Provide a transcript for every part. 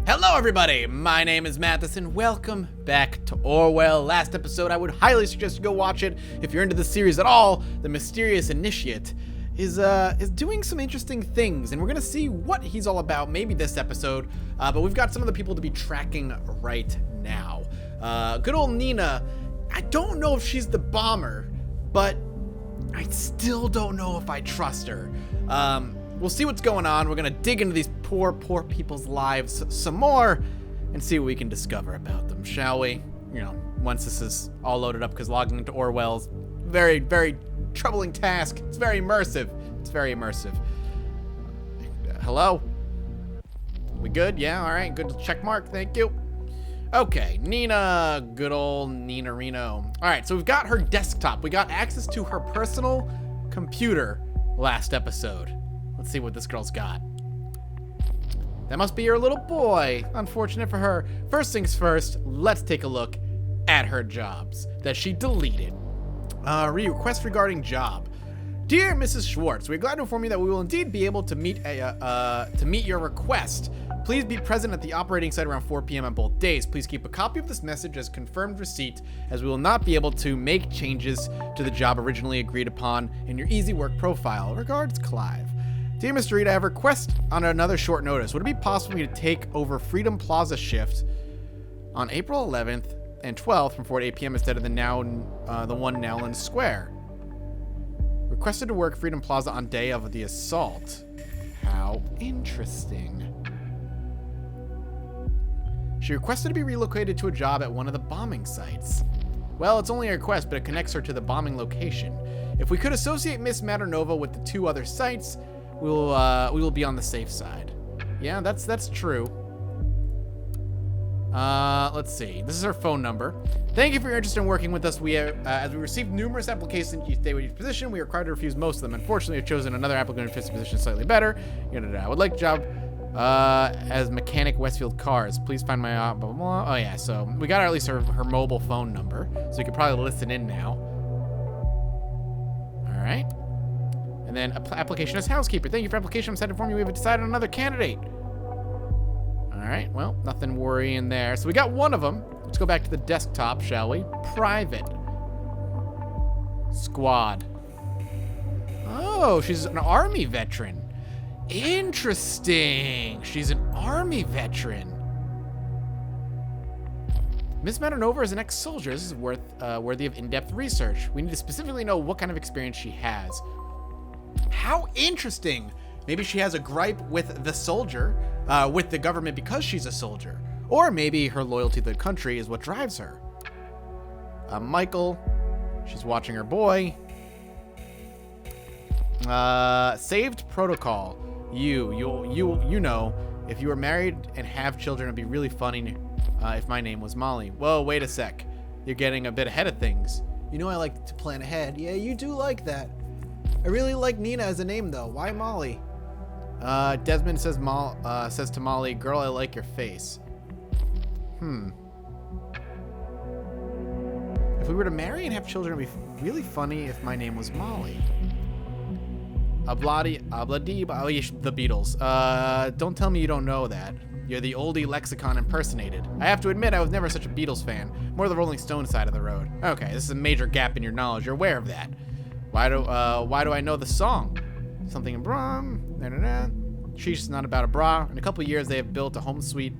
Hello everybody, my name is Mathis and welcome back to Orwell. Last episode, I would highly suggest you go watch it if you're into the series at all. The mysterious initiate is doing some interesting things, and we're gonna see what he's all about maybe this episode, but we've got some of the people to be tracking right now. Good old Nina, I don't know if she's the bomber, but I still don't know if I trust her. We'll see what's going on. We're gonna dig into these poor people's lives some more and see what we can discover about them, shall we? You know, once this is all loaded up, because logging into Orwell's very, very troubling task. It's very immersive. Hello? We good? Yeah, all right, good check mark, thank you. Okay, Nina, good old Nina Reno. All right, so we've got her desktop. We got access to her personal computer last episode. Let's see what this girl's got. That must be your little boy. Unfortunate for her. First things first, let's take a look at her jobs that she deleted. Request regarding job. Dear Mrs. Schwartz, we're glad to inform you that we will indeed be able to meet your request. Please be present at the operating site around 4 p.m. on both days. Please keep a copy of this message as confirmed receipt, as we will not be able to make changes to the job originally agreed upon in your easy work profile. Regards, Clive. Dear Mr. Reed, I have a request on another short notice. Would it be possible for me to take over Freedom Plaza shift on April 11th and 12th from 4 to 8 p.m. instead of the one now in Square? Requested to work Freedom Plaza on day of the assault. How interesting. She requested to be relocated to a job at one of the bombing sites. Well, it's only a request, but it connects her to the bombing location. If we could associate Miss Maternova with the two other sites, we will be on the safe side. Yeah, that's true. Let's see. This is her phone number. Thank you for your interest in working with us. We have, as we received numerous applications each day with each position, we are required to refuse most of them. Unfortunately, we've chosen another applicant who fits the position slightly better. I would like a job as mechanic Westfield Cars. Please find my blah, blah, blah. Oh yeah, so we got at least her mobile phone number, so you could probably listen in now. All right. And then application as housekeeper. Thank you for application. I'm sad to inform you we have decided on another candidate. All right, well, nothing worrying there. So we got one of them. Let's go back to the desktop, shall we? Private. Squad. Oh, she's an army veteran. Interesting. She's an army veteran. Miss Maternova is an ex-soldier. This is worthy of in-depth research. We need to specifically know what kind of experience she has. How interesting. Maybe she has a gripe with the soldier, with the government because she's a soldier. Or maybe her loyalty to the country is what drives her. Michael, she's watching her boy. Saved protocol. You know, if you were married and have children, it'd be really funny if my name was Molly. Whoa, wait a sec. You're getting a bit ahead of things. You know I like to plan ahead. Yeah, you do like that. I really like Nina as a name, though. Why Molly? Desmond says to Molly, girl, I like your face. If we were to marry and have children, it'd be really funny if my name was Molly. The Beatles. Don't tell me you don't know that. You're the oldie lexicon impersonated. I have to admit, I was never such a Beatles fan. More the Rolling Stone side of the road. Okay, this is a major gap in your knowledge. You're aware of that. Why do I know the song? Something in bra. She's not about a bra. In a couple years, they have built a home sweet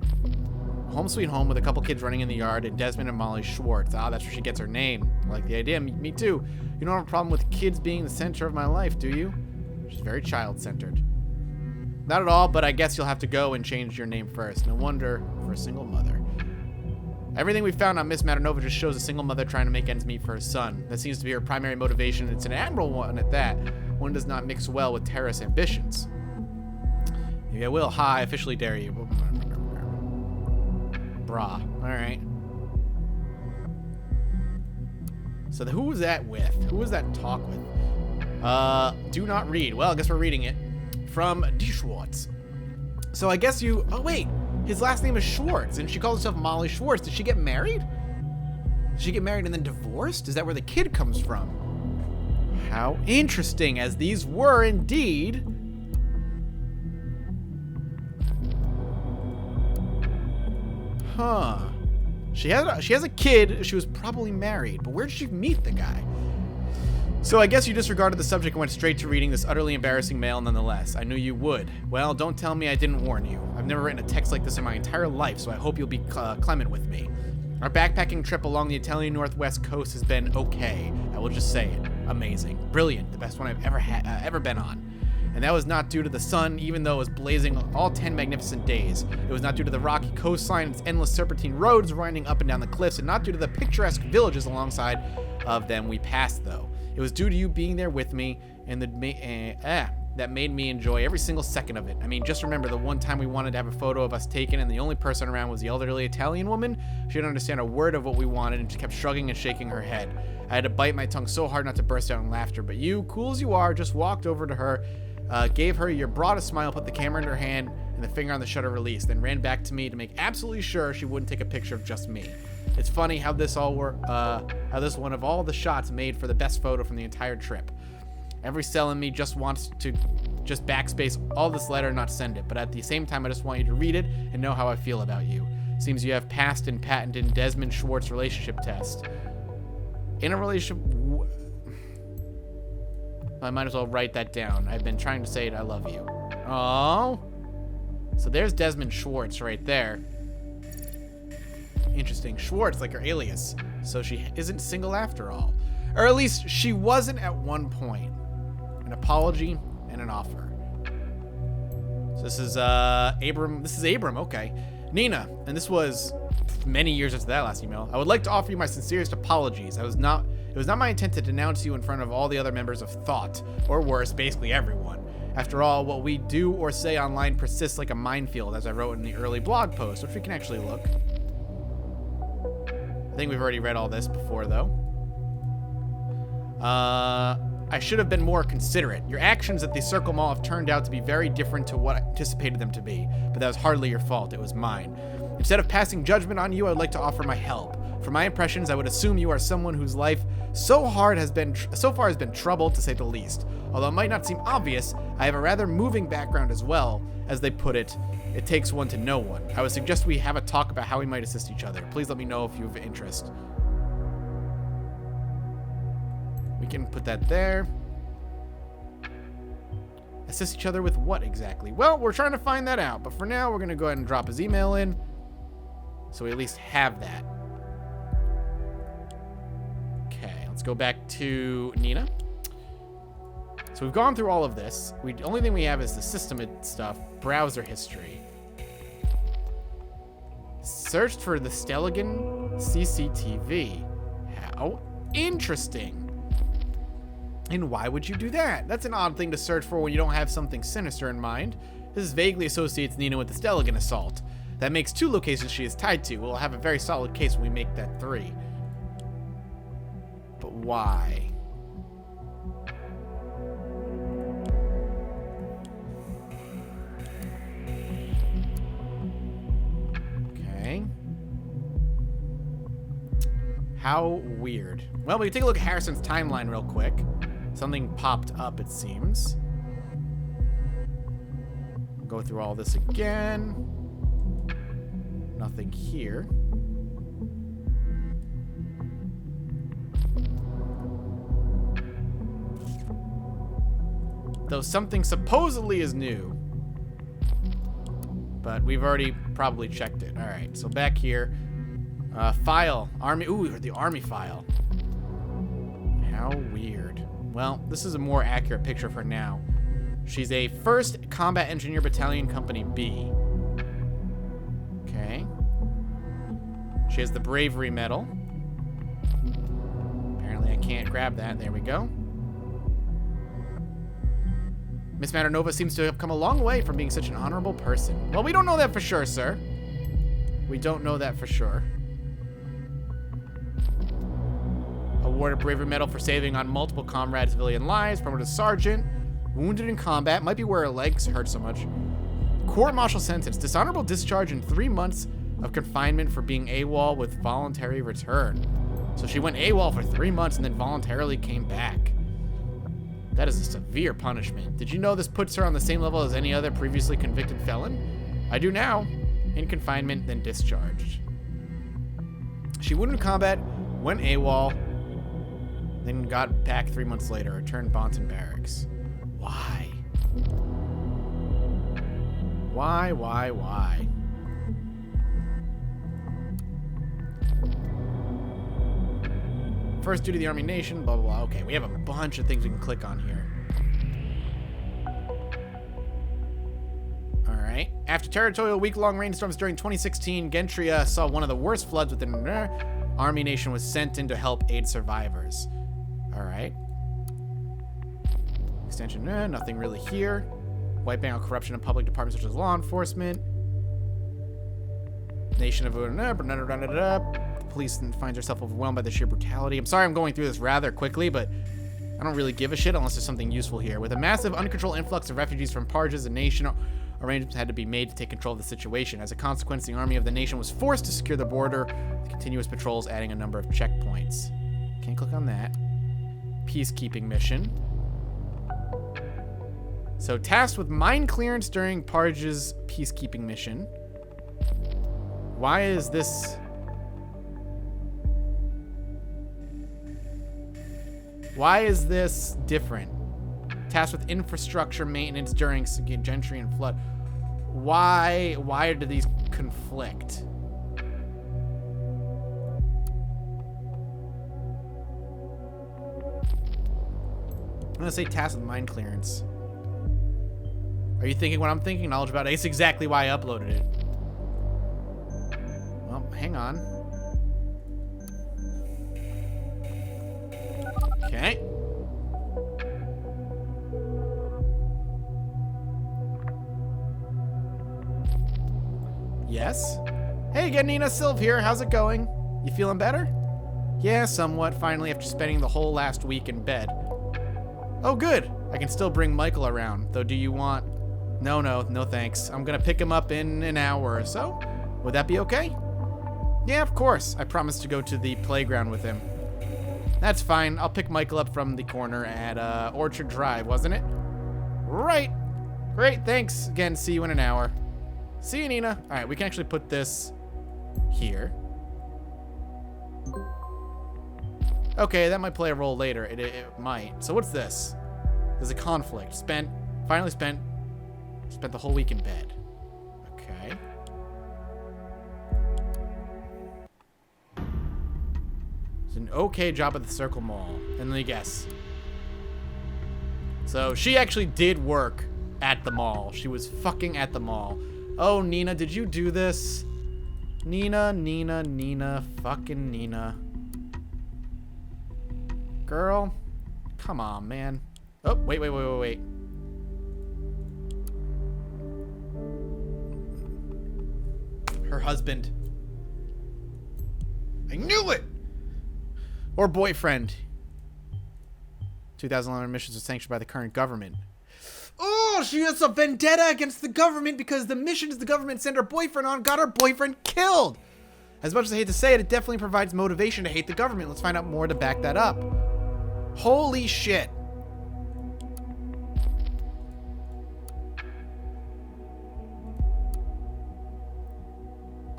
home with a couple kids running in the yard, and Desmond and Molly Schwartz. Ah, that's where she gets her name. I like the idea. Me too. You don't have a problem with kids being the center of my life, do you? She's very child-centered. Not at all, but I guess you'll have to go and change your name first. No wonder for a single mother. Everything we found on Miss Maternova just shows a single mother trying to make ends meet for her son. That seems to be her primary motivation. It's an admirable one at that. One does not mix well with terrorist ambitions. Maybe I will. Hi, officially dare you. Brah. All right. So who was that with? Who was that talk with? Do not read. Well, I guess we're reading it. From D. Schwartz. So I guess you... Oh, wait. His last name is Schwartz, and she calls herself Molly Schwartz. Did she get married? Did she get married and then divorced? Is that where the kid comes from? How interesting, as these were indeed Huh. She has a kid. She was probably married, but where did she meet the guy? So I guess you disregarded the subject and went straight to reading this utterly embarrassing mail nonetheless. I knew you would. Well, don't tell me I didn't warn you. I've never written a text like this in my entire life, so I hope you'll be clement with me. Our backpacking trip along the Italian northwest coast has been okay. I will just say it. Amazing. Brilliant. The best one I've ever been on. And that was not due to the sun, even though it was blazing all 10 magnificent days. It was not due to the rocky coastline and its endless serpentine roads winding up and down the cliffs, and not due to the picturesque villages alongside of them we passed, though. It was due to you being there with me, and that made me enjoy every single second of it. I mean, just remember the one time we wanted to have a photo of us taken, and the only person around was the elderly Italian woman. She didn't understand a word of what we wanted, and she kept shrugging and shaking her head. I had to bite my tongue so hard not to burst out in laughter, but you, cool as you are, just walked over to her, gave her your broadest smile, put the camera in her hand, and the finger on the shutter release, then ran back to me to make absolutely sure she wouldn't take a picture of just me. It's funny how this one of all the shots made for the best photo from the entire trip. Every cell in me just wants to just backspace all this letter and not send it, but at the same time, I just want you to read it and know how I feel about you. Seems you have passed and patented Desmond Schwartz relationship test. In a relationship, I might as well write that down. I've been trying to say it, I love you. Oh. So there's Desmond Schwartz right there. Interesting. Schwartz, like her alias. So she isn't single after all. Or at least she wasn't at one point. An apology and an offer. So this is Abram. This is Abram, okay. Nina, and this was many years after that last email. I would like to offer you my sincerest apologies. It was not my intent to denounce you in front of all the other members of Thought, or worse, basically everyone. After all, what we do or say online persists like a minefield, as I wrote in the early blog post, which we can actually look. I think we've already read all this before, though. I should have been more considerate. Your actions at the Circle Mall have turned out to be very different to what I anticipated them to be, but that was hardly your fault. It was mine. Instead of passing judgment on you, I would like to offer my help. From my impressions, I would assume you are someone whose life so far has been troubled, to say the least. Although it might not seem obvious, I have a rather moving background as well. As they put it, it takes one to know one. I would suggest we have a talk about how we might assist each other. Please let me know if you have interest. We can put that there. Assist each other with what exactly? Well, we're trying to find that out, but for now, we're going to go ahead and drop his email in, so we at least have that. Okay, let's go back to Nina. So we've gone through all of this. The only thing we have is the system stuff, browser history. Searched for the Stelligan CCTV. How interesting. And why would you do that? That's an odd thing to search for when you don't have something sinister in mind. This vaguely associates Nina with the Stelligan assault. That makes 2 locations she is tied to. We'll have a very solid case when we make that 3. But why? Okay. How weird. Well, we can take a look at Harrison's timeline real quick. Something popped up, it seems. Go through all this again. Nothing here. Though something supposedly is new. But we've already probably checked it. Alright, so back here. File. Army. Ooh, the army file. How weird. Well, this is a more accurate picture of her now. She's a 1st Combat Engineer Battalion Company B. Okay. She has the Bravery Medal. Apparently I can't grab that. There we go. Miss Maternova seems to have come a long way from being such an honorable person. Well, we don't know that for sure, sir. We don't know that for sure. Awarded Bravery Medal for saving on multiple comrades' civilian lives. Promoted to sergeant. Wounded in combat. Might be where her legs hurt so much. Court-martial sentence. Dishonorable discharge and 3 months of confinement for being AWOL with voluntary return. So she went AWOL for 3 months and then voluntarily came back. That is a severe punishment. Did you know this puts her on the same level as any other previously convicted felon? I do now. In confinement, then discharged. She wounded in combat, went AWOL, then got back 3 months later, returned Bonton Barracks. Why? Why? First duty of the Army Nation, blah, blah, blah. Okay, we have a bunch of things we can click on here. Alright. After territorial week-long rainstorms during 2016, Gentry saw one of the worst floods within Army Nation was sent in to help aid survivors. Alright. Extension, nothing really here. Wiping out corruption in public departments such as law enforcement. Nation of the police finds herself overwhelmed by the sheer brutality. I'm sorry I'm going through this rather quickly, but I don't really give a shit unless there's something useful here. With a massive, uncontrolled influx of refugees from Parges, the nation arrangements had to be made to take control of the situation. As a consequence, the army of the nation was forced to secure the border, with continuous patrols adding a number of checkpoints. Can't click on that. Peacekeeping mission. So, tasked with mine clearance during Parge's peacekeeping mission. Why is this... Why is this different? Tasked with infrastructure maintenance during Gentry and flood. Why do these conflict? I'm gonna say tasked with mine clearance. Are you thinking what I'm thinking? Knowledge about it. It's exactly why I uploaded it. Well, hang on. Okay. Yes? Hey again, Nina. Sylv here. How's it going? You feeling better? Yeah, somewhat. Finally, after spending the whole last week in bed. Oh, good. I can still bring Michael around. Though, do you want... No thanks. I'm gonna pick him up in an hour or so. Would that be okay? Yeah, of course. I promised to go to the playground with him. That's fine. I'll pick Michael up from the corner at Orchard Drive, wasn't it? Right. Great, thanks. Again, see you in an hour. See you, Nina. All right, we can actually put this here. Okay, that might play a role later. It might. So what's this? There's a conflict. Finally spent the whole week in bed. Okay. It's an okay job at the Circle Mall. And let me guess. So she actually did work at the mall. She was fucking at the mall. Oh, Nina, did you do this? Nina, fucking Nina. Girl, come on, man. Oh, wait. Her husband. I knew it! Or boyfriend. 2011 missions are sanctioned by the current government. Oh, she has a vendetta against the government because the missions the government sent her boyfriend on got her boyfriend killed. As much as I hate to say it, it definitely provides motivation to hate the government. Let's find out more to back that up. Holy shit.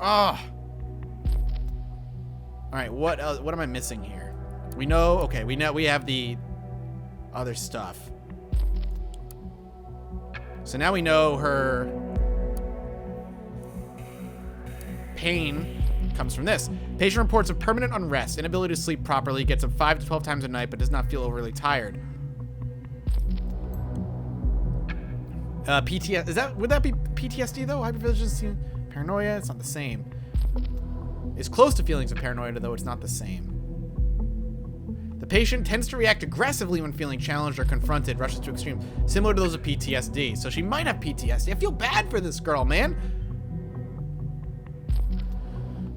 Ah. All right, what am I missing here? We know, okay, we have the other stuff. So now we know her pain comes from this. Patient reports of permanent unrest, inability to sleep properly, gets up 5 to 12 times a night, but does not feel overly tired. PTSD, would that be PTSD though? Hypervigilance, paranoia, it's not the same. It's close to feelings of paranoia, though it's not the same. The patient tends to react aggressively when feeling challenged or confronted, rushes to extreme, similar to those of PTSD. So she might have PTSD. I feel bad for this girl, man.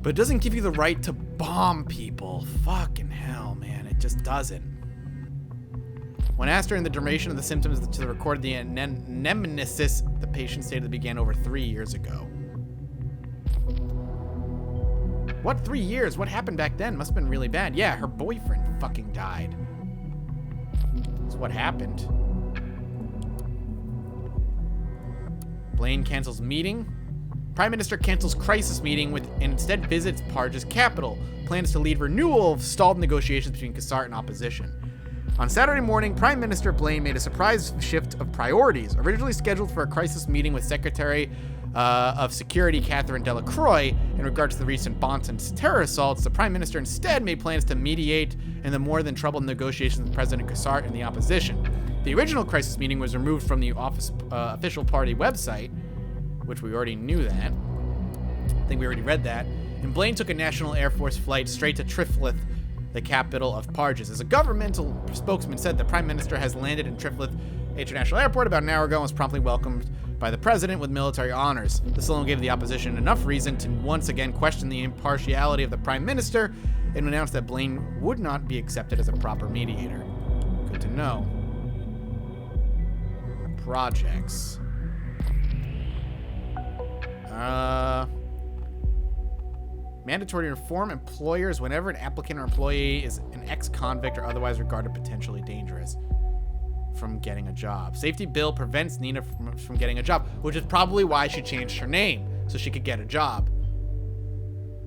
But it doesn't give you the right to bomb people. Fucking hell, man. It just doesn't. When asked during the duration of the symptoms to record the nemesis, the patient stated it began over 3 years ago. What, 3 years? What happened back then? Must have been really bad. Yeah, her boyfriend fucking died. That's what happened. Blaine cancels meeting. Prime Minister cancels crisis meeting and instead visits Parge's capital. Plans to lead renewal of stalled negotiations between Cassart and opposition. On Saturday morning, Prime Minister Blaine made a surprise shift of priorities. Originally scheduled for a crisis meeting with Secretary of Security Catherine Delacroix in regard to the recent Bonson terror assaults, the Prime Minister instead made plans to mediate in the more than troubled negotiations with President Cassart and the opposition. The original crisis meeting was removed from the official party website, which we already knew that. I think we already read that. And Blaine took a National Air Force flight straight to Triflith, the capital of Parges. As a governmental spokesman said, the Prime Minister has landed in Triflith International Airport about an hour ago and was promptly welcomed by the president with military honors. This alone gave the opposition enough reason to once again question the impartiality of the Prime Minister and announced that Blaine would not be accepted as a proper mediator. Good to know. Projects. Mandatory to inform employers whenever an applicant or employee is an ex-convict or otherwise regarded potentially dangerous from getting a job. Safety bill prevents Nina from getting a job, which is probably why she changed her name, so she could get a job.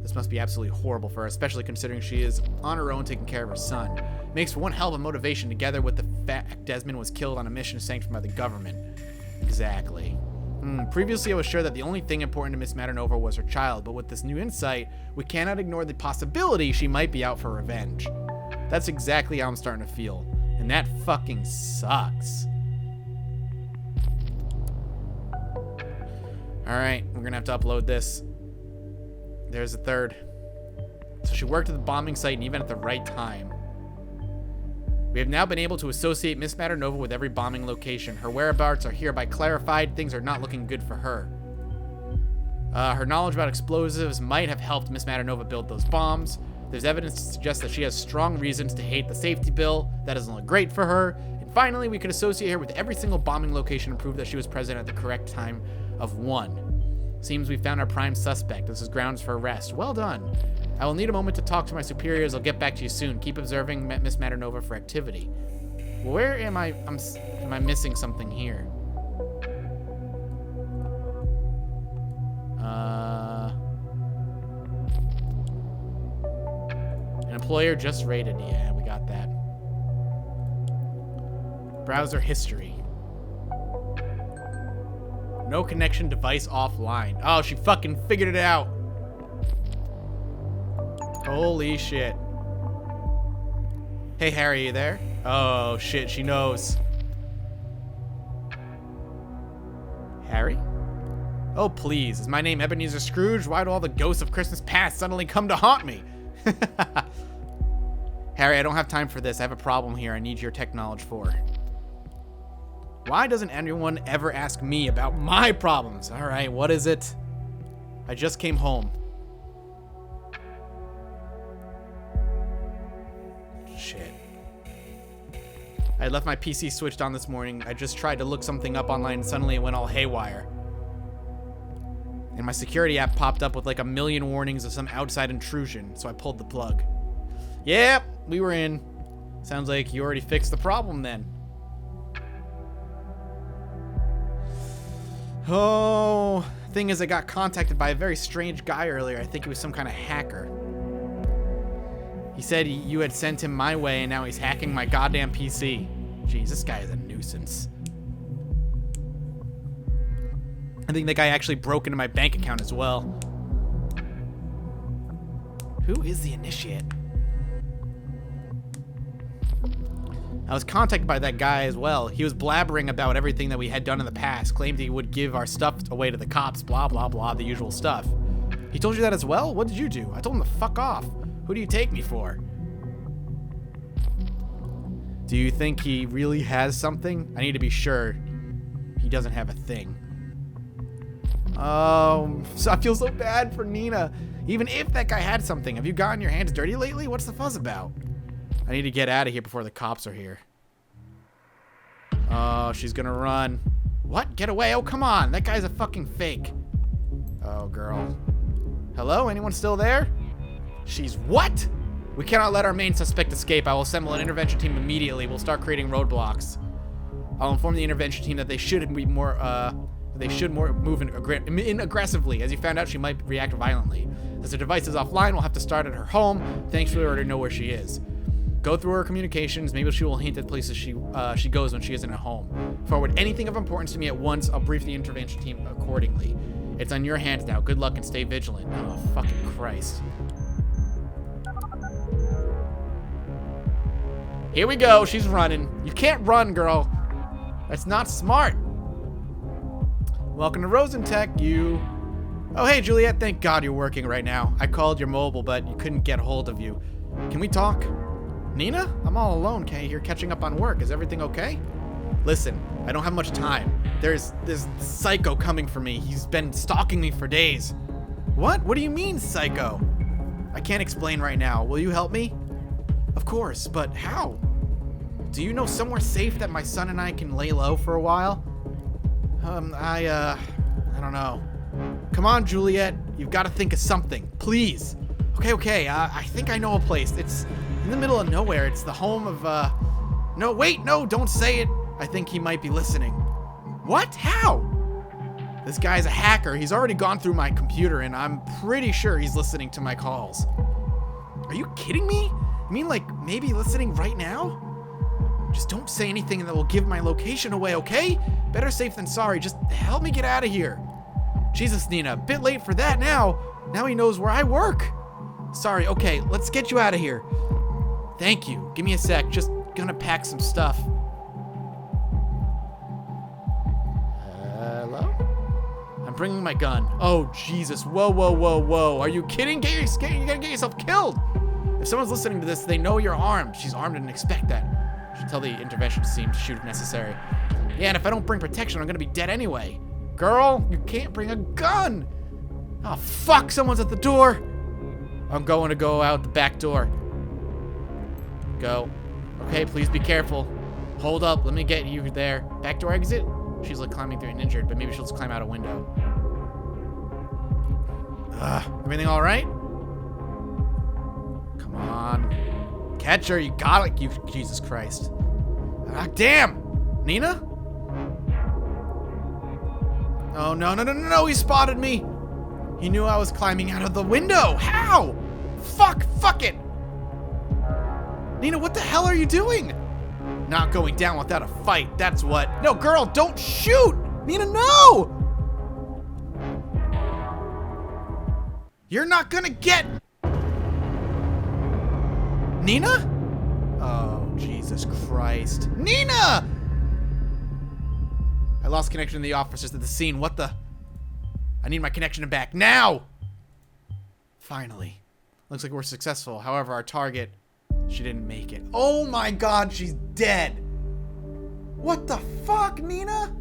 This must be absolutely horrible for her, especially considering she is on her own taking care of her son. It makes for one hell of a motivation together with the fact Desmond was killed on a mission sanctioned by the government. Exactly. Previously, I was sure that the only thing important to Miss Maternova was her child, but with this new insight, we cannot ignore the possibility she might be out for revenge. That's exactly how I'm starting to feel, and that fucking sucks. Alright, we're gonna have to upload this. There's a third. So she worked at the bombing site and even at the right time. We have now been able to associate Miss Maternova with every bombing location. Her whereabouts are hereby clarified. Things are not looking good for her. Her knowledge about explosives might have helped Miss Maternova build those bombs. There's evidence to suggest that she has strong reasons to hate the safety bill. That doesn't look great for her. And finally, we could associate her with every single bombing location and prove that she was present at the correct time of one. Seems we found our prime suspect. This is grounds for arrest. Well done. I will need a moment to talk to my superiors. I'll get back to you soon. Keep observing Miss Maternova for activity. Where am I? Am I missing something here? An employer just rated. Yeah, we got that. Browser history. No connection, device offline. Oh, she fucking figured it out. Holy shit. Hey, Harry, you there? Oh, shit, she knows. Harry? Oh, please. Is my name Ebenezer Scrooge? Why do all the ghosts of Christmas past suddenly come to haunt me? Harry, I don't have time for this. I have a problem here I need your tech knowledge for. Why doesn't anyone ever ask me about my problems? All right, what is it? I just came home. Shit. I left my PC switched on this morning. I just tried to look something up online and suddenly it went all haywire. And my security app popped up with like 1 million warnings of some outside intrusion, so I pulled the plug. Yep, we were in. Sounds like you already fixed the problem then. Oh, thing is, I got contacted by a very strange guy earlier. I think he was some kind of hacker. He said you had sent him my way, and now he's hacking my goddamn PC. Jeez, this guy is a nuisance. I think the guy actually broke into my bank account as well. Who is the initiate? I was contacted by that guy as well. He was blabbering about everything that we had done in the past, claimed he would give our stuff away to the cops, blah, blah, blah, the usual stuff. He told you that as well? What did you do? I told him to fuck off. Who do you take me for? Do you think he really has something? I need to be sure he doesn't have a thing. Oh, I feel so bad for Nina. Even if that guy had something, have you gotten your hands dirty lately? What's the fuss about? I need to get out of here before the cops are here. Oh, she's gonna run. What? Get away. Oh, come on. That guy's a fucking fake. Oh, girl. Hello? Anyone still there? She's what? We cannot let our main suspect escape. I will assemble an intervention team immediately. We'll start creating roadblocks. I'll inform the intervention team that they should be more, They should move in aggressively. As you found out, she might react violently. As her device is offline, we'll have to start at her home. Thankfully, we already know where she is. Go through her communications. Maybe she will hint at places she goes when she isn't at home. Forward anything of importance to me at once. I'll brief the intervention team accordingly. It's on your hands now. Good luck and stay vigilant. Oh, fucking Christ. Here we go. She's running. You can't run, girl. That's not smart. Welcome to Rosentech, you. Oh, hey, Juliet. Thank God you're working right now. I called your mobile, but you couldn't get a hold of you. Can we talk? Nina? I'm all alone, Kay. You're catching up on work. Is everything okay? Listen, I don't have much time. There's this psycho coming for me. He's been stalking me for days. What? What do you mean, psycho? I can't explain right now. Will you help me? Of course, but how? Do you know somewhere safe that my son and I can lay low for a while? I don't know. Come on, Juliet. You've got to think of something. Please. Okay. I think I know a place. It's in the middle of nowhere. It's the home of, No, wait, no, don't say it. I think he might be listening. What? How? This guy's a hacker. He's already gone through my computer, and I'm pretty sure he's listening to my calls. Are you kidding me? You mean like maybe listening right now? Just don't say anything that will give my location away, okay? Better safe than sorry. Just help me get out of here. Jesus, Nina, a bit late for that now. Now he knows where I work. Sorry, okay, let's get you out of here. Thank you. Give me a sec. Just gonna pack some stuff. Hello? I'm bringing my gun. Oh, Jesus. Whoa. Are you kidding? You're gonna get yourself killed. If someone's listening to this, they know you're armed. She's armed and expect that. Should tell the intervention team to shoot if necessary. Yeah, and if I don't bring protection, I'm gonna be dead anyway. Girl, you can't bring a gun. Oh, fuck, someone's at the door. I'm going to go out the back door. Go. Okay, please be careful. Hold up, let me get you there. Back door exit? She's like climbing through and injured, but maybe she'll just climb out a window. Everything all right? Come on. Catch her, you got it, you Jesus Christ. Ah, damn! Nina? Oh, no, he spotted me. He knew I was climbing out of the window. How? Fuck it. Nina, what the hell are you doing? Not going down without a fight, that's what. No, girl, don't shoot! Nina, no! You're not gonna get... Nina? Oh, Jesus Christ. Nina! I lost connection to the officers at the scene. What the? I need my connection back now! Finally. Looks like we're successful. However, our target, she didn't make it. Oh my God, she's dead! What the fuck, Nina?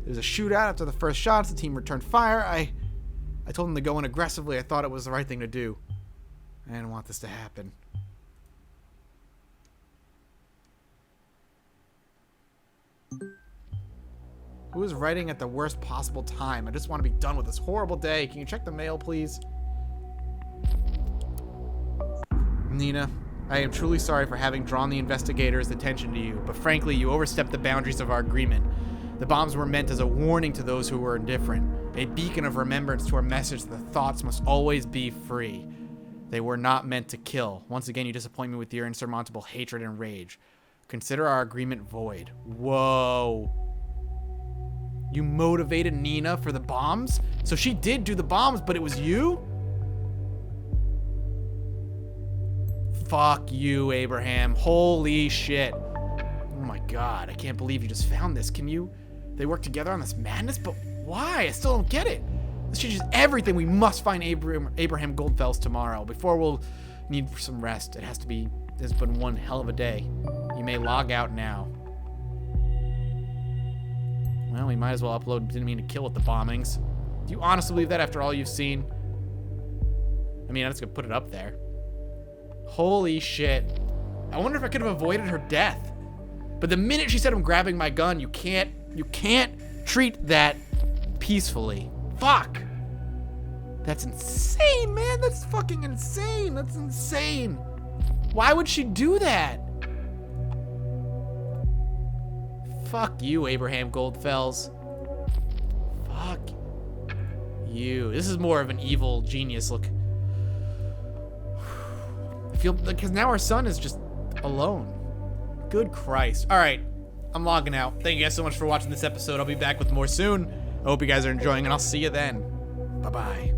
There's a shootout after the first shots. The team returned fire. I told them to go in aggressively. I thought it was the right thing to do. I didn't want this to happen. Who is writing at the worst possible time? I just want to be done with this horrible day. Can you check the mail, please? Nina, I am truly sorry for having drawn the investigators' attention to you, but frankly, you overstepped the boundaries of our agreement. The bombs were meant as a warning to those who were indifferent, a beacon of remembrance to our message that the thoughts must always be free. They were not meant to kill. Once again, you disappoint me with your insurmountable hatred and rage. Consider our agreement void. Whoa. You motivated Nina for the bombs? So she did do the bombs, but it was you? Fuck you, Abraham. Holy shit. Oh my God, I can't believe you just found this. They work together on this madness? But why? I still don't get it. This changes everything. We must find Abraham Goldfels tomorrow. Before we'll need some rest. It's been one hell of a day. You may log out now. Well, we might as well upload Didn't Mean to Kill with the bombings. Do you honestly believe that after all you've seen? I mean, I'm just gonna put it up there. Holy shit. I wonder if I could have avoided her death. But the minute she said I'm grabbing my gun, you can't treat that peacefully. Fuck. That's insane, man. That's fucking insane. That's insane. Why would she do that? Fuck you, Abraham Goldfells. Fuck you. This is more of an evil genius look. I feel because now our son is just alone. Good Christ. All right, I'm logging out. Thank you guys so much for watching this episode. I'll be back with more soon. I hope you guys are enjoying, and I'll see you then. Bye-bye.